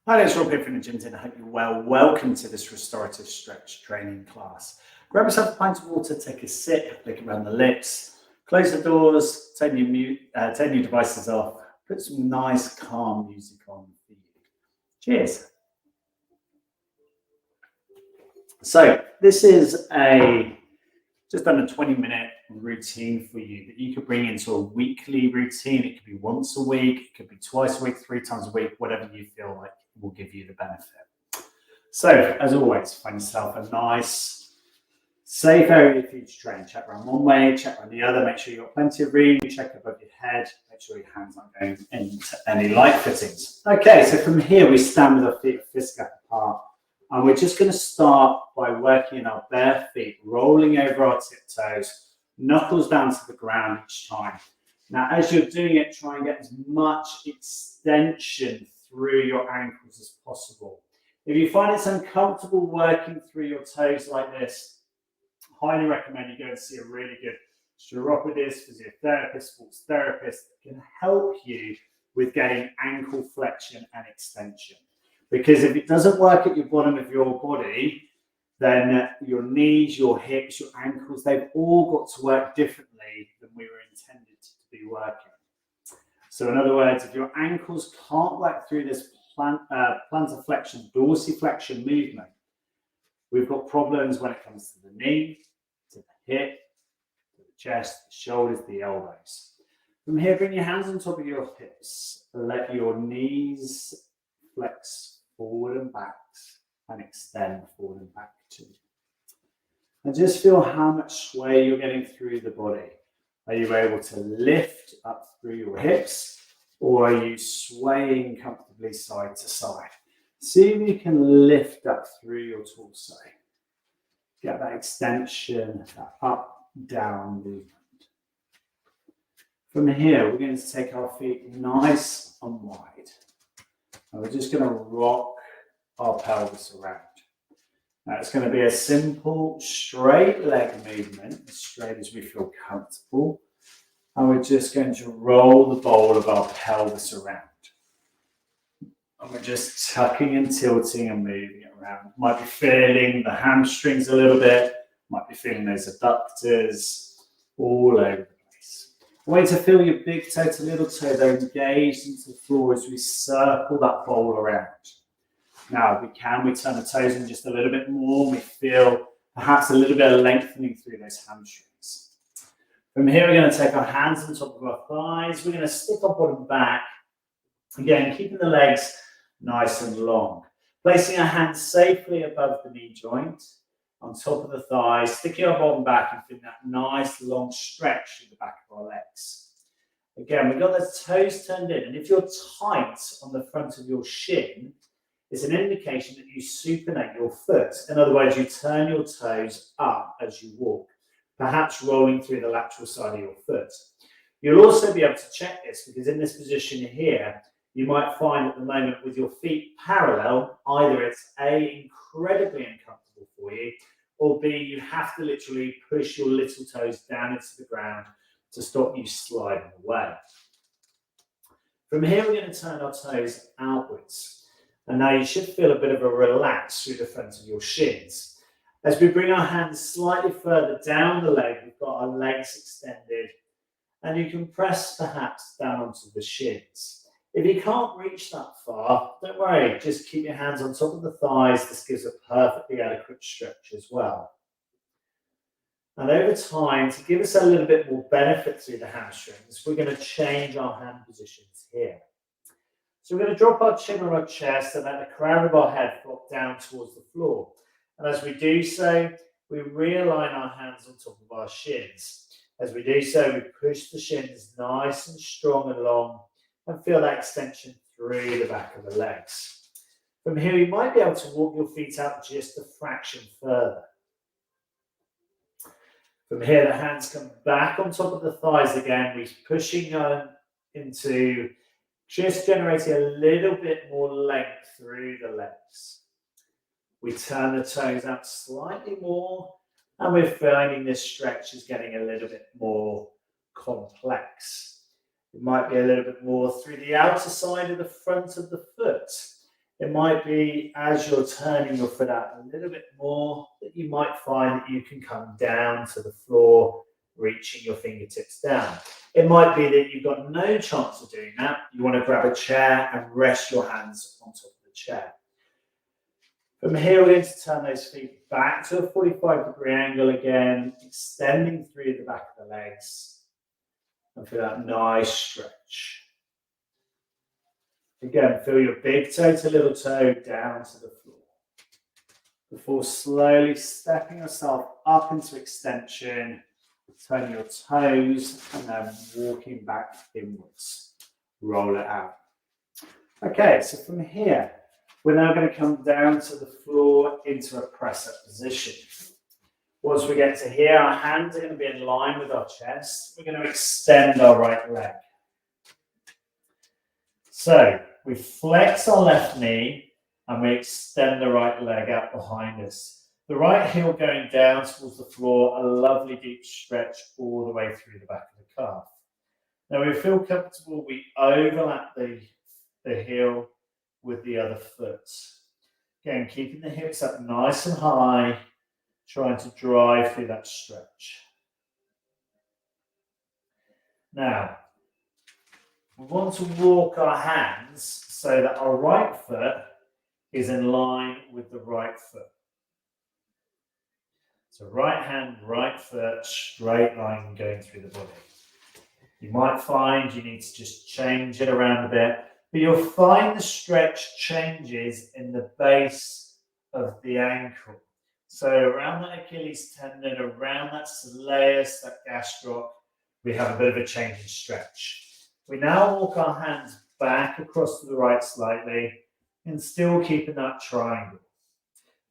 Hi, it's Rob here from the gym and I hope you're well. Welcome to this restorative stretch training class. Grab yourself a pint of water, take a sip, lick around the lips, close the doors, turn your devices off, put some nice calm music on for you. Cheers. So this is just under 20-minute routine for you that you could bring into a weekly routine. It could be once a week, it could be twice a week, 3 times a week, whatever you feel like will give you the benefit. So, as always, find yourself a nice, safe area for you to train. Check around one way, check around the other, make sure you've got plenty of room, check above your head, make sure your hands aren't going into any light fittings. Okay, so from here we stand with our feet fist apart. And we're just going to start by working in our bare feet, rolling over our tiptoes, knuckles down to the ground each time. Now, as you're doing it, try and get as much extension through your ankles as possible. If you find it's uncomfortable working through your toes like this, I highly recommend you go and see a really good chiropodist, physiotherapist, sports therapist that can help you with getting ankle flexion and extension. Because if it doesn't work at your bottom of your body, then your knees, your hips, your ankles, they've all got to work differently than we were intended to be working. So in other words, if your ankles can't work through this plantar flexion, dorsiflexion movement, we've got problems when it comes to the knee, to the hip, to the chest, the shoulders, the elbows. From here, bring your hands on top of your hips. Let your knees flex forward and back and extend forward and back too. And just feel how much sway you're getting through the body. Are you able to lift up through your hips, or are you swaying comfortably side to side? See if you can lift up through your torso. Get that extension, that up, down movement. From here, we're going to take our feet nice and wide. And we're just going to rock our pelvis around. Now it's going to be a simple straight leg movement, as straight as we feel comfortable. And we're just going to roll the bowl of our pelvis around. And we're just tucking and tilting and moving it around. Might be feeling the hamstrings a little bit, might be feeling those adductors all over the place. Way to feel your big toe to little toe, they're engaged into the floor as we circle that bowl around. Now, if we turn the toes in just a little bit more. We feel perhaps a little bit of lengthening through those hamstrings. From here, we're going to take our hands on top of our thighs. We're going to stick our bottom back. Again, keeping the legs nice and long. Placing our hands safely above the knee joint, on top of the thighs, sticking our bottom back and feeling that nice long stretch through the back of our legs. Again, we've got the toes turned in. And if you're tight on the front of your shin, it's an indication that you supinate your foot. In other words, you turn your toes up as you walk, perhaps rolling through the lateral side of your foot. You'll also be able to check this because in this position here, you might find at the moment with your feet parallel, either it's A, incredibly uncomfortable for you, or B, you have to literally push your little toes down into the ground to stop you sliding away. From here, we're going to turn our toes outwards. And now you should feel a bit of a relax through the front of your shins. As we bring our hands slightly further down the leg, we've got our legs extended, and you can press perhaps down onto the shins. If you can't reach that far, don't worry, just keep your hands on top of the thighs. This gives a perfectly adequate stretch as well. And over time, to give us a little bit more benefit through the hamstrings, we're going to change our hand positions here. So we're going to drop our chin on our chest and let the crown of our head flop down towards the floor. And as we do so, we realign our hands on top of our shins. As we do so, we push the shins nice and strong and long and feel that extension through the back of the legs. From here, you might be able to walk your feet out just a fraction further. From here, the hands come back on top of the thighs again. We're pushing into just generating a little bit more length through the legs. We turn the toes out slightly more, and we're finding this stretch is getting a little bit more complex. It might be a little bit more through the outer side of the front of the foot. It might be as you're turning your foot out a little bit more that you might find that you can come down to the floor, reaching your fingertips down. It might be that you've got no chance of doing that. You want to grab a chair and rest your hands on top of the chair. From here, we're going to turn those feet back to a 45-degree angle again, extending through the back of the legs. And feel that nice stretch. Again, feel your big toe to little toe down to the floor. Before slowly stepping yourself up into extension, turn your toes and then walking back inwards. Roll it out. Okay, so from here, we're now going to come down to the floor into a press-up position. Once we get to here, our hands are going to be in line with our chest. We're going to extend our right leg. So we flex our left knee and we extend the right leg out behind us. The right heel going down towards the floor, a lovely deep stretch all the way through the back of the calf. Now we feel comfortable, we overlap the heel with the other foot. Again, keeping the hips up nice and high, trying to drive through that stretch. Now, we want to walk our hands so that our right foot is in line with the right foot. So right hand, right foot, straight line going through the body. You might find you need to just change it around a bit, but you'll find the stretch changes in the base of the ankle. So around that Achilles tendon, around that soleus, that gastroc, we have a bit of a change in stretch. We now walk our hands back across to the right slightly and still keeping that triangle.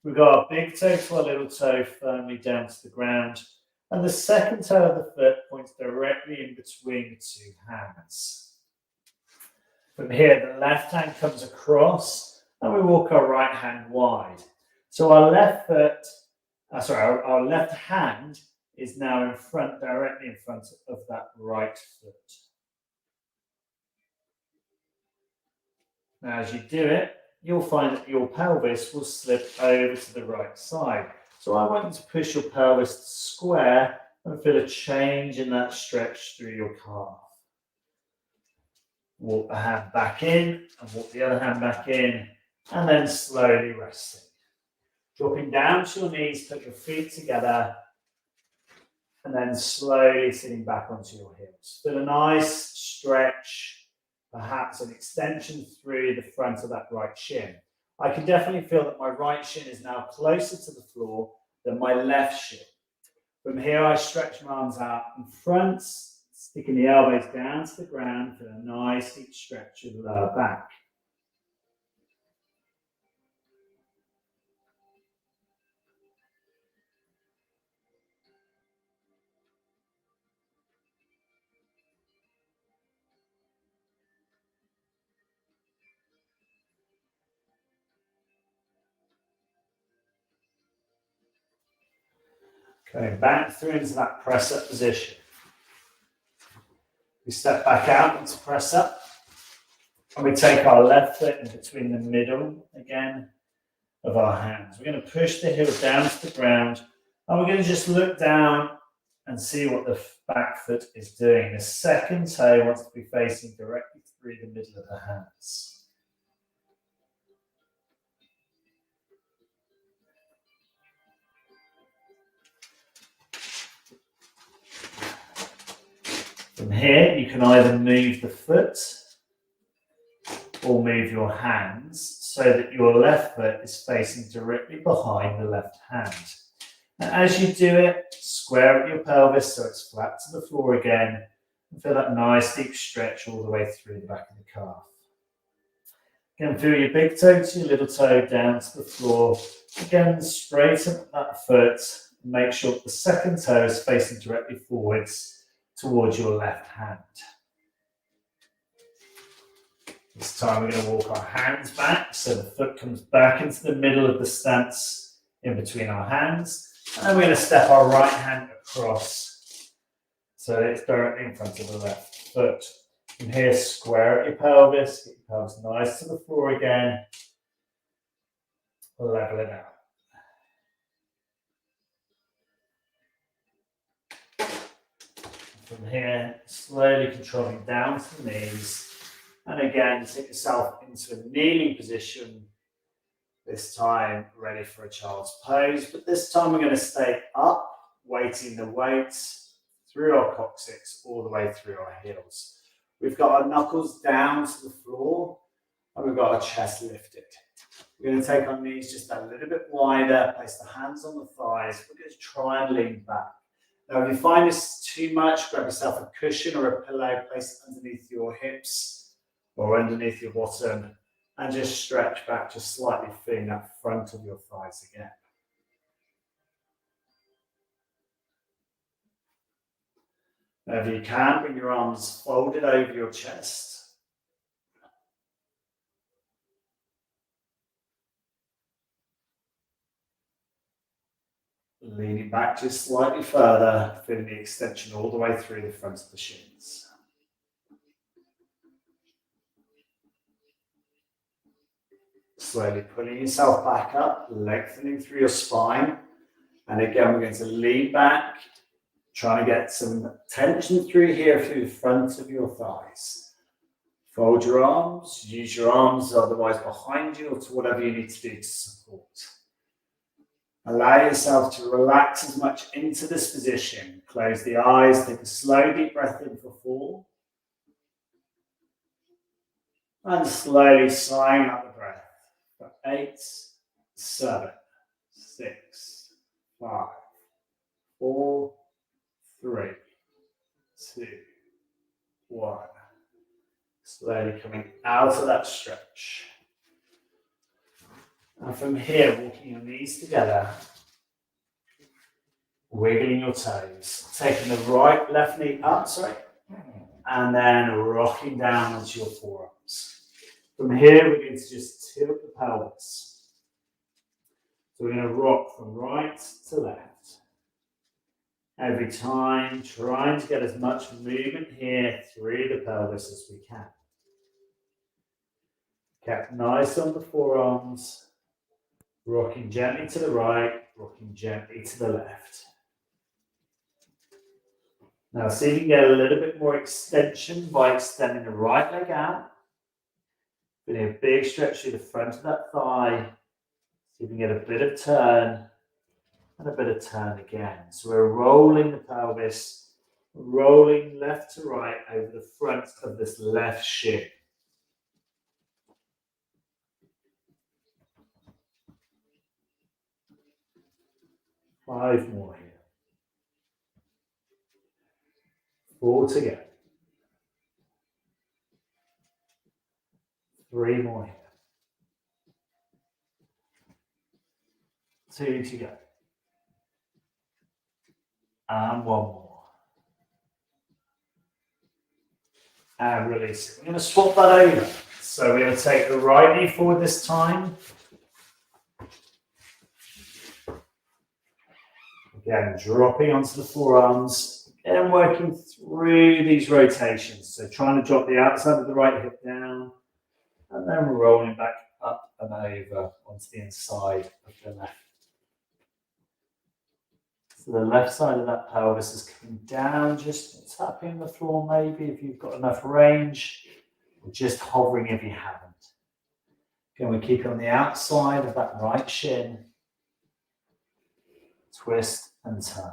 We've got our big toe to our little toe firmly down to the ground, and the second toe of the foot points directly in between the two hands. From here, the left hand comes across and we walk our right hand wide. So our left hand is now in front, directly in front of that right foot. Now, as you do it, you'll find that your pelvis will slip over to the right side. So I want you to push your pelvis to square and feel a change in that stretch through your calf. Walk the hand back in and walk the other hand back in, and then slowly resting. Dropping down to your knees, put your feet together, and then slowly sitting back onto your heels. Feel a nice stretch, perhaps an extension through the front of that right shin. I can definitely feel that my right shin is now closer to the floor than my left shin. From here, I stretch my arms out in front, sticking the elbows down to the ground for a nice deep stretch of the lower back. Going back through into that press-up position. We step back out into press-up, and we take our left foot in between the middle, again, of our hands. We're going to push the heel down to the ground, and we're going to just look down and see what the back foot is doing. The second toe wants to be facing directly through the middle of the hands. From here, you can either move the foot or move your hands so that your left foot is facing directly behind the left hand. And as you do it, square up your pelvis so it's flat to the floor again, and feel that nice deep stretch all the way through the back of the calf. Again, feel your big toe to your little toe down to the floor. Again, straighten up that foot and make sure that the second toe is facing directly forwards towards your left hand. This time we're going to walk our hands back so the foot comes back into the middle of the stance in between our hands. And then we're going to step our right hand across so that it's directly in front of the left foot. From here, square up your pelvis, get your pelvis nice to the floor again, level it out. From here, slowly controlling down to the knees. And again, take yourself into a kneeling position. This time, ready for a child's pose. But this time, we're going to stay up, weighting the weights through our coccyx all the way through our heels. We've got our knuckles down to the floor, and we've got our chest lifted. We're going to take our knees just a little bit wider, place the hands on the thighs. We're going to try and lean back. Now, if you find this too much, grab yourself a cushion or a pillow, place it underneath your hips or underneath your bottom, and just stretch back, just slightly feeling that front of your thighs again. Now, if you can, bring your arms folded over your chest. Leaning back just slightly further, feeling the extension all the way through the front of the shins. Slowly pulling yourself back up, lengthening through your spine. And again, we're going to lean back, trying to get some tension through here, through the front of your thighs. Fold your arms, use your arms otherwise behind you or to whatever you need to do to support. Allow yourself to relax as much into this position. Close the eyes, take a slow deep breath in for 4. And slowly sighing out the breath for 8, 7, 6, 5, 4, 3, 2, 1. Slowly coming out of that stretch. And from here, walking your knees together, wiggling your toes, taking the left knee up, and then rocking down onto your forearms. From here, we're going to just tilt the pelvis. So we're going to rock from right to left. Every time, trying to get as much movement here through the pelvis as we can. Kept nice on the forearms. Rocking gently to the right, rocking gently to the left. Now see if you can get a little bit more extension by extending the right leg out. Feeling a big stretch through the front of that thigh. See if you can get a bit of turn and a bit of turn again. So we're rolling the pelvis, rolling left to right over the front of this left shin. Five more here. 4 to go. 3 more here. 2 to go. And 1 more. And release it. We're going to swap that over. So we're going to take the right knee forward this time. Again, dropping onto the forearms and working through these rotations. So trying to drop the outside of the right hip down and then rolling back up and over onto the inside of the left. So the left side of that pelvis is coming down, just tapping the floor maybe if you've got enough range, or just hovering if you haven't. Again, we keep it on the outside of that right shin. Twist and turn.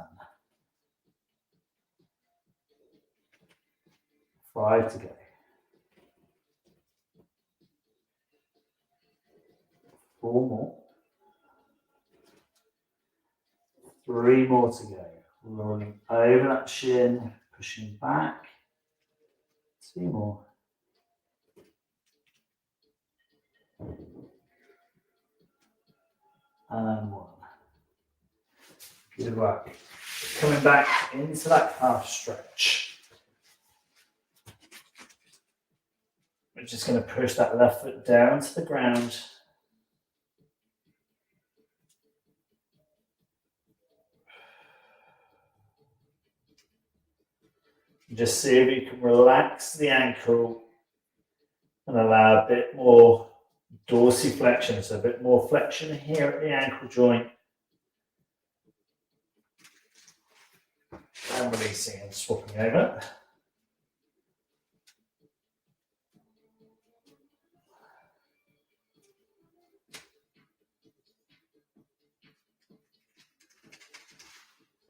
5 to go. 4 more. 3 more to go. Rolling over that shin, pushing back. 2 more. And 1. Good work. Coming back into that calf stretch. We're just going to push that left foot down to the ground. Just see if you can relax the ankle and allow a bit more dorsiflexion, so a bit more flexion here at the ankle joint. And releasing and swapping over.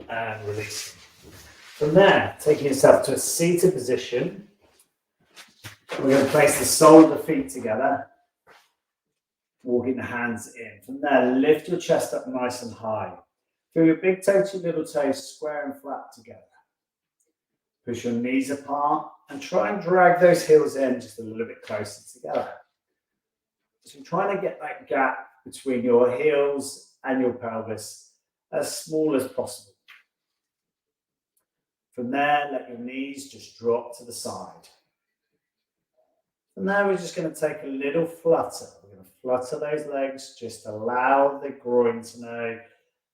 And releasing. From there, taking yourself to a seated position, we're going to place the sole of the feet together, walking the hands in. From there, lift your chest up nice and high. Feel your big toe to your little toes square and flat together. Push your knees apart and try and drag those heels in just a little bit closer together. So you're trying to get that gap between your heels and your pelvis as small as possible. From there, let your knees just drop to the side. And now we're just going to take a little flutter. We're going to flutter those legs, just allow the groin to know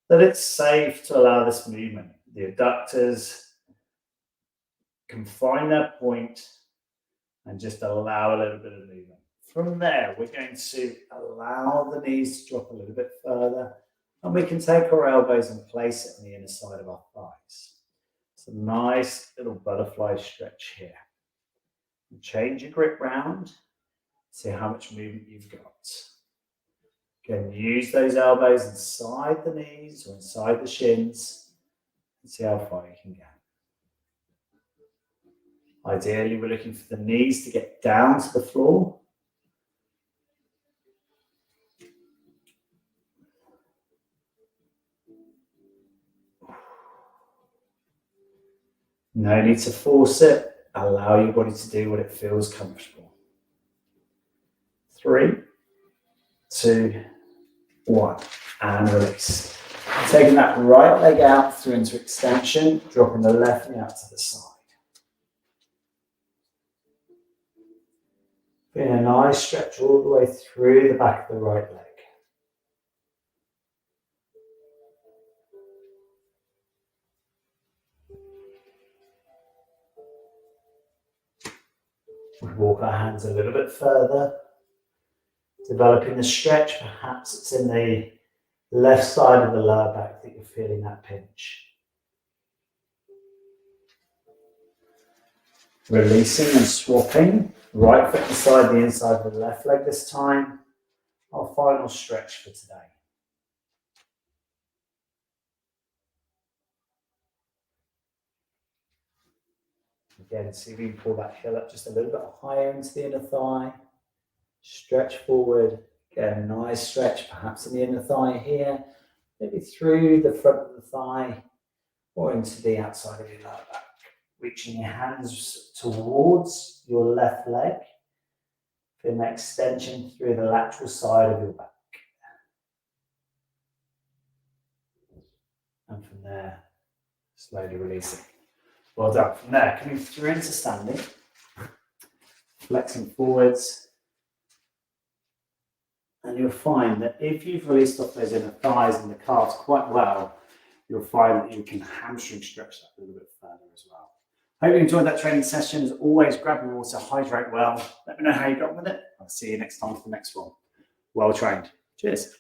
that it's safe to allow this movement. The adductors can find their point and just allow a little bit of movement. From there, we're going to allow the knees to drop a little bit further, and we can take our elbows and place it on the inner side of our thighs. It's a nice little butterfly stretch here. And change your grip round, see how much movement you've got. Again, use those elbows inside the knees or inside the shins and see how far you can get. Ideally, we're looking for the knees to get down to the floor. No need to force it. Allow your body to do what it feels comfortable. 3, 2, 1, and release. Taking that right leg out through into extension, dropping the left knee out to the side. Feeling a nice stretch all the way through the back of the right leg. We walk our hands a little bit further, developing the stretch. Perhaps it's in the left side of the lower back that you're feeling that pinch. Releasing and swapping. Right foot inside the inside of the left leg this time. Our final stretch for today. Again, see if we can pull that heel up just a little bit higher into the inner thigh. Stretch forward. Again, nice stretch, perhaps in the inner thigh here. Maybe through the front of the thigh or into the outside of your lower back. Reaching your hands towards your left leg. Feel that extension through the lateral side of your back. And from there, slowly releasing. Well done. From there, coming through into standing, flexing forwards. And you'll find that if you've released off those inner thighs and the calves quite well, you'll find that you can hamstring stretch that a little bit further as well. Hope you enjoyed that training session. As always, grab your water, hydrate well. Let me know how you got on with it. I'll see you next time for the next one. Well trained. Cheers.